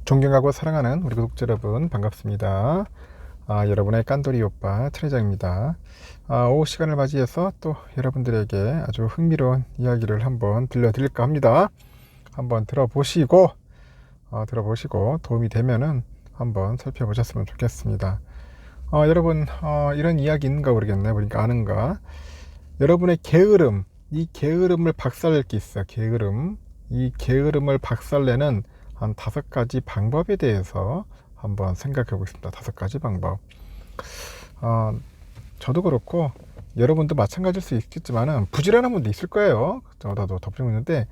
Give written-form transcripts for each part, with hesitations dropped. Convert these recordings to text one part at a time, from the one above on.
존경하고 사랑하는 우리 구독자 여러분 반갑습니다. 여러분의 깐돌이 오빠 트레장입니다. 오후 시간을 맞이해서 또 여러분들에게 아주 흥미로운 이야기를 한번 들려드릴까 합니다. 한번 들어보시고 도움이 되면은 한번 살펴보셨으면 좋겠습니다. 여러분 이런 이야기 있는가 모르겠네. 보니까 아는가. 여러분의 게으름, 이 게으름을 박살낼 게 있어요. 이 게으름을 박살내는 한 5가지 방법에 대해서 한번 생각해 보겠습니다. 5가지 방법. 저도 그렇고 여러분도 마찬가지일 수 있겠지만은 부지런한 분도 있을 거예요. 저도 덮치고 있는데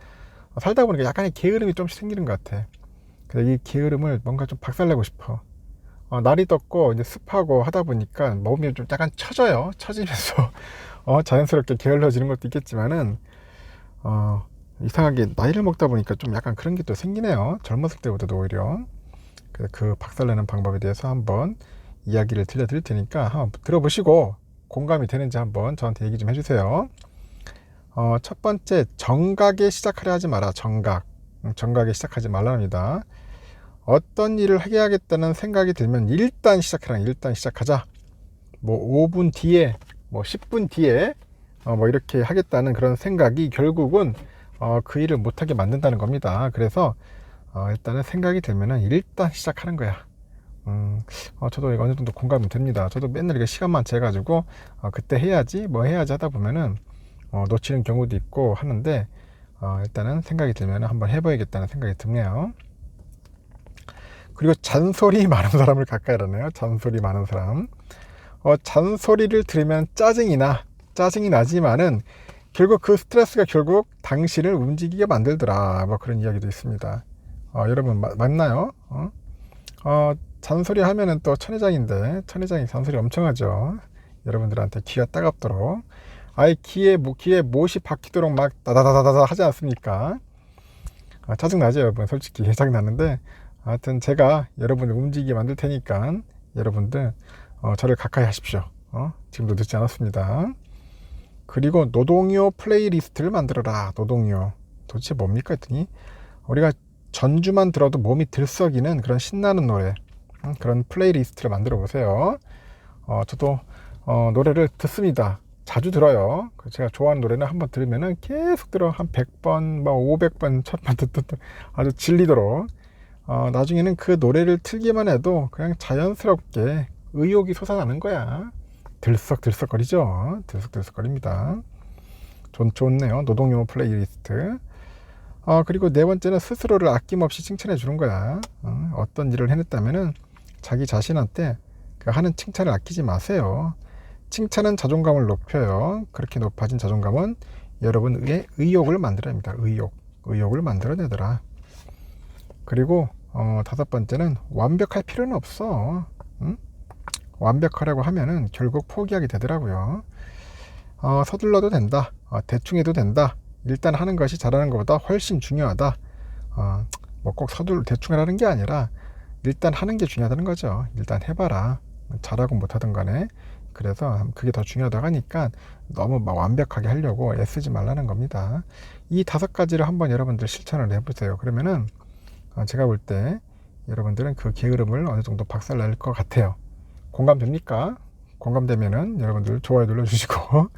살다 보니까 약간의 게으름이 좀씩 생기는 것 같아. 그래서 이 게으름을 뭔가 좀 박살내고 싶어. 날이 덥고 이제 습하고 하다 보니까 몸이 좀 약간 처져요. 처지면서 자연스럽게 게을러지는 것도 있겠지만은 이상하게 나이를 먹다 보니까 좀 약간 그런 게 또 생기네요. 젊었을 때보다도 오히려. 그래서 그 박살내는 방법에 대해서 한번 이야기를 들려드릴 테니까 한번 들어보시고 공감이 되는지 한번 저한테 얘기 좀 해주세요. 첫 번째, 정각에 시작하려 하지 마라. 정각에 시작하지 말랍니다. 어떤 일을 해야겠다는 생각이 들면 일단 시작하자. 뭐 5분 뒤에, 뭐 10분 뒤에 뭐 이렇게 하겠다는 그런 생각이 결국은 그 일을 못하게 만든다는 겁니다. 그래서 일단은 생각이 들면은 일단 시작하는 거야. 저도 어느 정도 공감이 됩니다. 저도 맨날 이렇게 시간만 재가지고 그때 해야지 하다 보면은 놓치는 경우도 있고 하는데 일단은 생각이 들면은 한번 해봐야겠다는 생각이 드네요. 그리고 잔소리 많은 사람을 가까이 하네요. 잔소리 많은 사람. 잔소리를 들으면 짜증이 나지만은 결국 그 스트레스가 결국 당신을 움직이게 만들더라. 뭐 그런 이야기도 있습니다. 여러분 맞나요? 잔소리 하면은 또 천회장인데 천회장이 잔소리 엄청 하죠. 여러분들한테 귀가 따갑도록 귀에 못이 박히도록 막 다다다다다 하지 않습니까? 짜증나죠 여러분. 솔직히 짜증나는데 하여튼 제가 여러분을 움직이게 만들 테니까 여러분들 저를 가까이 하십시오. 지금도 늦지 않았습니다. 그리고 노동요 플레이리스트를 만들어라. 노동요 도대체 뭡니까 했더니 우리가 전주만 들어도 몸이 들썩이는 그런 신나는 노래, 그런 플레이리스트를 만들어 보세요. 저도 노래를 듣습니다. 자주 들어요. 제가 좋아하는 노래는 한번 들으면은 계속 들어. 한 100번, 500번, 1000번 듣 아주 질리도록. 나중에는 그 노래를 틀기만 해도 그냥 자연스럽게 의욕이 솟아나는 거야. 들썩들썩거리죠. 들썩들썩거립니다. 좋네요. 노동요 플레이리스트. 그리고 네 번째는 스스로를 아낌없이 칭찬해 주는 거야. 어떤 일을 해냈다면은 자기 자신한테 그 하는 칭찬을 아끼지 마세요. 칭찬은 자존감을 높여요. 그렇게 높아진 자존감은 여러분의 의욕을 만들어냅니다. 의욕을 만들어내더라. 그리고 5번째는 완벽할 필요는 없어. 완벽하려고 하면은 결국 포기하게 되더라고요. 서둘러도 된다. 대충 해도 된다. 일단 하는 것이 잘하는 것보다 훨씬 중요하다. 뭐 꼭 대충 하라는 게 아니라 일단 하는 게 중요하다는 거죠. 일단 해봐라. 잘하고 못하든 간에. 그래서 그게 더 중요하다고 하니까 너무 막 완벽하게 하려고 애쓰지 말라는 겁니다. 이 5가지를 한번 여러분들 실천을 해보세요. 그러면은 제가 볼 때 여러분들은 그 게으름을 어느 정도 박살낼 것 같아요. 공감됩니까? 공감되면은 여러분들 좋아요 눌러주시고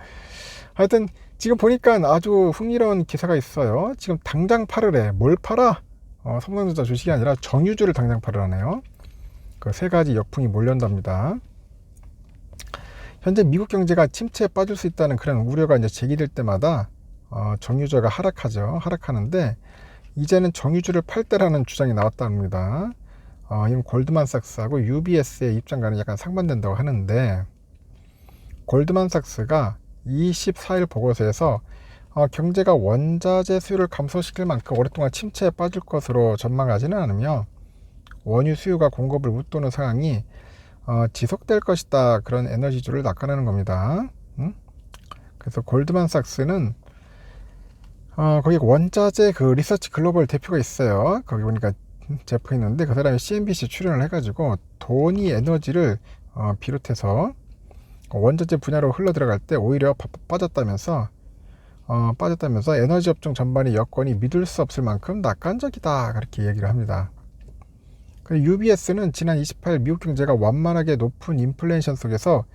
하여튼 지금 보니까 아주 흥미로운 기사가 있어요. 지금 당장 팔으래. 뭘 팔아? 삼성전자 주식이 아니라 정유주를 당장 팔으라네요. 그 3가지 역풍이 몰려온답니다. 현재 미국 경제가 침체에 빠질 수 있다는 그런 우려가 이제 제기될 때마다 정유주가 하락하는데 이제는 정유주를 팔 때라는 주장이 나왔답니다. 이건 골드만삭스하고 UBS의 입장과는 약간 상반된다고 하는데 골드만삭스가 24일 보고서에서 경제가 원자재 수요를 감소시킬 만큼 오랫동안 침체에 빠질 것으로 전망하지는 않으며 원유 수요가 공급을 웃도는 상황이 지속될 것이다. 그런 에너지주를 낚아내는 겁니다. 그래서 골드만삭스는 거기 원자재 그 리서치 글로벌 대표가 있어요. 거기 보니까 제프 있는데 그 사람이 CNBC 출연을 해가지고 돈이 에너지를 비롯해서 원자재 분야로 흘러 들어갈 때 오히려 빠졌다면서 에너지 업종 전반의 여건이 믿을 수 없을 만큼 낙관적이다 그렇게 얘기를 합니다. UBS는 지난 28일 미국 경제가 완만하게 높은 인플레이션 속에서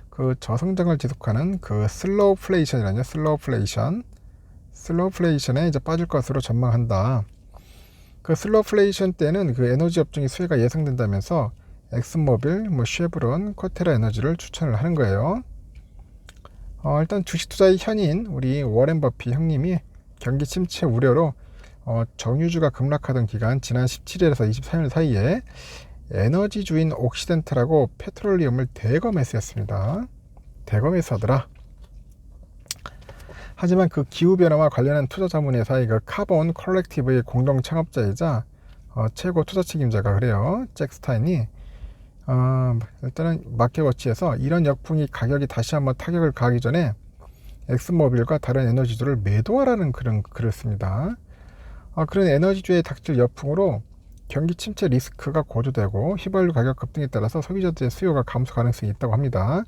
그 저성장을 지속하는 그 슬로우플레이션이라는 슬로우플레이션에 이제 빠질 것으로 전망한다. 그 슬로우플레이션 때는 그 에너지 업종의 수혜가 예상된다면서 엑슨모빌, 쉐브론, 코테라 에너지를 추천을 하는 거예요. 일단 주식 투자의 현인 우리 워렌 버피 형님이 경기 침체 우려로 정유주가 급락하던 기간 지난 17일에서 23일 사이에 에너지주인 옥시덴트라고 페트롤리움을 대거 매수했습니다. 대거 매수하더라. 하지만 그 기후변화와 관련한 투자 자문회사의 그 카본 컬렉티브의 공동 창업자이자 최고 투자 책임자가 그래요. 잭 스타인이 일단은 마켓워치에서 이런 역풍이 가격이 다시 한번 타격을 가하기 전에 엑슨모빌과 다른 에너지주를 매도하라는 그런 글을 씁니다. 그런 에너지주에 닥칠 역풍으로 경기 침체 리스크가 고조되고 휘발유 가격 급등에 따라서 소비자들의 수요가 감소 가능성이 있다고 합니다.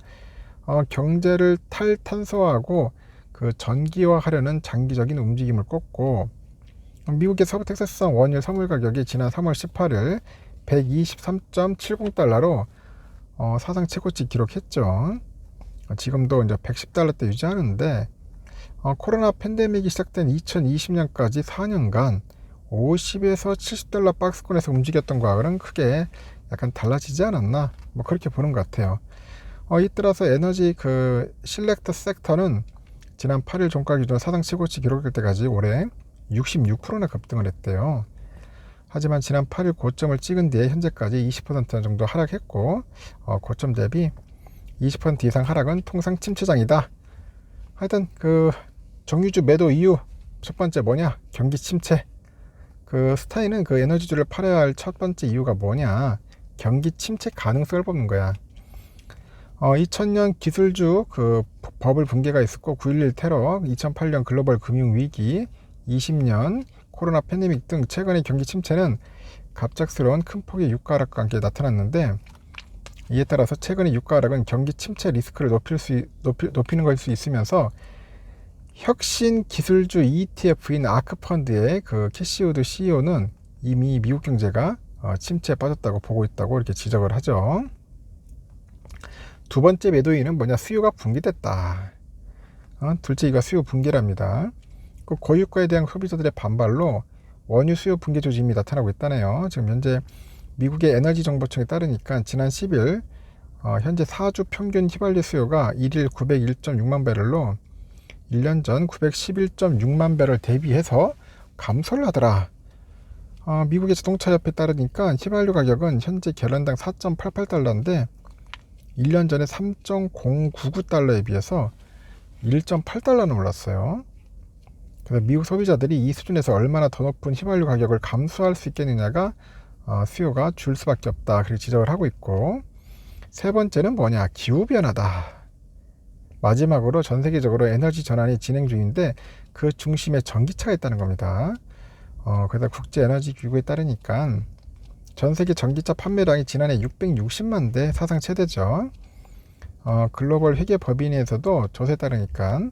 경제를 탈탄소화하고 그 전기화하려는 장기적인 움직임을 꼽고 미국의 서부 텍사스산 원유 선물 가격이 지난 3월 18일 123.70달러로 사상 최고치 기록했죠. 지금도 이제 110달러대 유지하는데 코로나 팬데믹이 시작된 2020년까지 4년간 50에서 70달러 박스권에서 움직였던 과거는 크게 약간 달라지지 않았나 뭐 그렇게 보는 것 같아요. 이따라서 에너지 그 실렉트 섹터는 지난 8일 종가 기준 사상 최고치 기록할 때까지 올해 66%나 급등을 했대요. 하지만 지난 8일 고점을 찍은 뒤에 현재까지 20% 정도 하락했고 고점 대비 20% 이상 하락은 통상 침체장이다. 하여튼 그 정유주 매도 이유 첫 번째 뭐냐? 경기 침체. 그 스타인은 그 에너지주를 팔아야 할 첫 번째 이유가 뭐냐? 경기 침체 가능성을 뽑는 거야. 2000년 기술주 그 버블 붕괴가 있었고 9.11 테러, 2008년 글로벌 금융위기, 20년 코로나 팬데믹 등 최근의 경기 침체는 갑작스러운 큰 폭의 유가 하락과 함께 나타났는데 이에 따라서 최근의 유가 하락은 경기 침체 리스크를 높이는 것일 수 있으면서 혁신 기술주 ETF인 아크펀드의 그 캐시우드 CEO는 이미 미국 경제가 침체에 빠졌다고 보고 있다고 이렇게 지적을 하죠. 두 번째 매도인은 뭐냐? 수요가 붕괴됐다. 둘째 이가 수요 붕괴랍니다. 그 고유가에 대한 소비자들의 반발로 원유 수요 붕괴 조짐이 나타나고 있다네요. 지금 현재 미국의 에너지 정보청에 따르니까 지난 10일 현재 4주 평균 휘발유 수요가 1일 901.6만 배럴로 1년 전 911.6만 배럴 대비해서 감소를 하더라. 미국의 자동차협회에 따르니까 휘발유 가격은 현재 갤런당 4.88달러인데 1년 전에 3.099달러에 비해서 1.8달러는 올랐어요. 그래서 미국 소비자들이 이 수준에서 얼마나 더 높은 휘발유 가격을 감수할 수 있겠느냐가 수요가 줄 수밖에 없다. 그렇게 지적을 하고 있고 세 번째는 뭐냐? 기후변화다. 마지막으로 전 세계적으로 에너지 전환이 진행 중인데 그 중심에 전기차가 있다는 겁니다. 그래서 국제에너지기구에 따르니까 전 세계 전기차 판매량이 지난해 660만 대 사상 최대죠. 글로벌 회계법인에서도 조사에 따르니까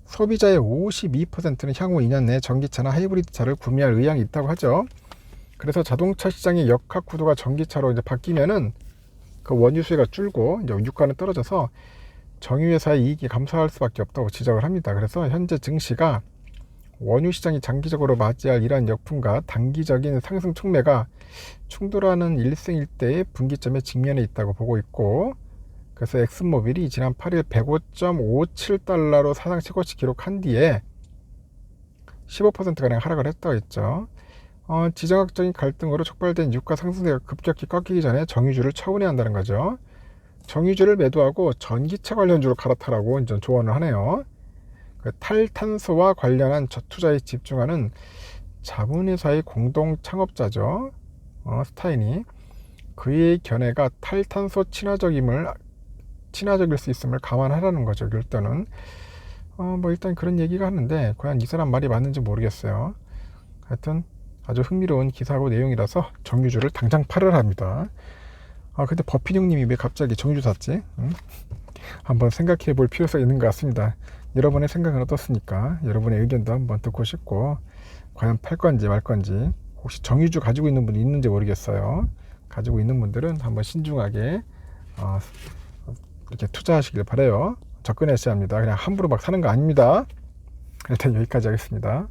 소비자의 52%는 향후 2년 내에 전기차나 하이브리드 차를 구매할 의향이 있다고 하죠. 그래서 자동차 시장의 역학 구도가 전기차로 이제 바뀌면은 그 원유 수요가 줄고 이제 유가는 떨어져서 정유회사의 이익이 감소할 수밖에 없다고 지적을 합니다. 그래서 현재 증시가 원유 시장이 장기적으로 맞이할 이러한 역풍과 단기적인 상승 촉매가 충돌하는 일생일대의 분기점에 직면해 있다고 보고 있고 그래서 엑슨모빌이 지난 8일 105.57달러로 사상 최고치 기록한 뒤에 15%가량 하락을 했다고 했죠. 지정학적인 갈등으로 촉발된 유가 상승세가 급격히 꺾이기 전에 정유주를 처분해야 한다는 거죠. 정유주를 매도하고 전기차 관련주로 갈아타라고 이제 조언을 하네요. 탈탄소와 관련한 투자에 집중하는 자문회사의 공동 창업자죠. 스타인이 그의 견해가 탈탄소 친화적일 수 있음을 감안하라는 거죠. 일단은 일단 그런 얘기가 하는데 과연 이 사람 말이 맞는지 모르겠어요. 하여튼 아주 흥미로운 기사고 내용이라서 정유주를 당장 팔으라 합니다. 근데 버피 형님이 왜 갑자기 정유주 샀지? 한번 생각해 볼 필요성이 있는 것 같습니다. 여러분의 생각은 어떻습니까? 여러분의 의견도 한번 듣고 싶고 과연 팔 건지 말 건지 혹시 정유주 가지고 있는 분이 있는지 모르겠어요. 가지고 있는 분들은 한번 신중하게 이렇게 투자하시길 바래요. 접근하셔야 합니다. 그냥 함부로 막 사는 거 아닙니다. 일단 여기까지 하겠습니다.